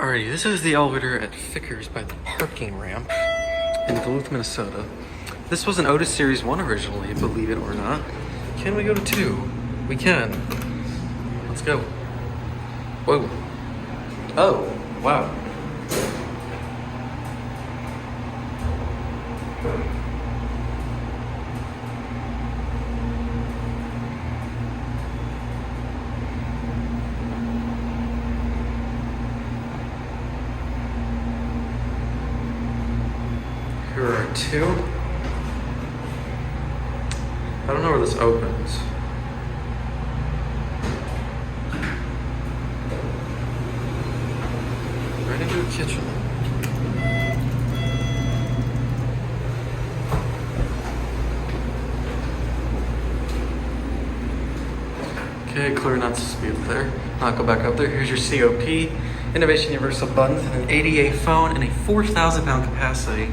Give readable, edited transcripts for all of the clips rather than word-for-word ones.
Alrighty, this is the elevator at Fitger's by the parking ramp in Duluth, Minnesota. This was an Otis Series 1 originally, believe it or not. Can we go to 2? We can. Let's go. Whoa. Oh, wow. Here are 2. I don't know where this opens. Right into the kitchen. Okay, clearly not supposed to be up there. I'll go back up there. Here's your COP, Innovation Universal Buttons, and an ADA phone, and a 4,000 pound capacity.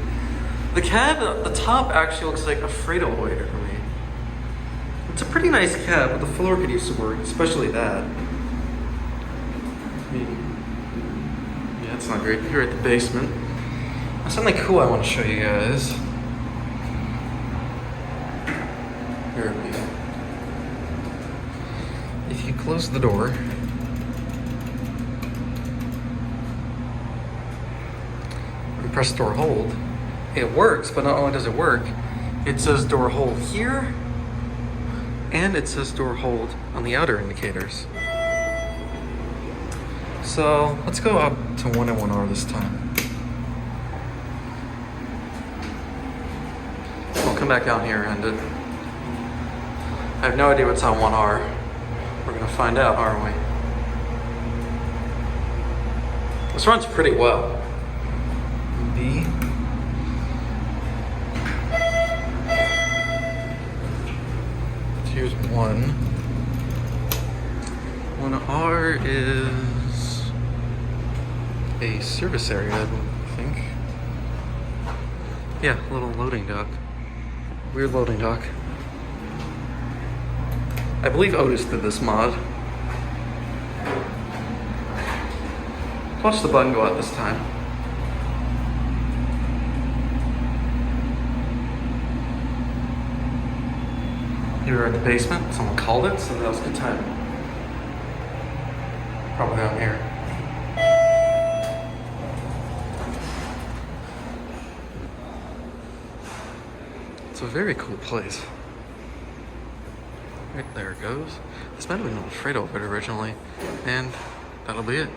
The cab at the top actually looks like a freight elevator for me. It's a pretty nice cab, but the floor could use some work, especially that. Yeah, it's not great. Here at the basement. There's something cool I want to show you guys. Here we go. If you close the door, and press door hold, it works, but not only does it work, it says door hold here, and it says door hold on the outer indicators. So let's go up to 1 and 1R this time. We'll come back down here and I have no idea what's on 1R. We're gonna find out, aren't we? This runs pretty well. B. Here's 1. 1R is a service area, I think. Yeah, a little loading dock. Weird loading dock. I believe Otis did this mod. Watch the button go out this time. Here we're at the basement. Someone called it, so that was a good time. Probably down here. It's a very cool place. Right there it goes. This might have been a freight elevator originally, and that'll be it.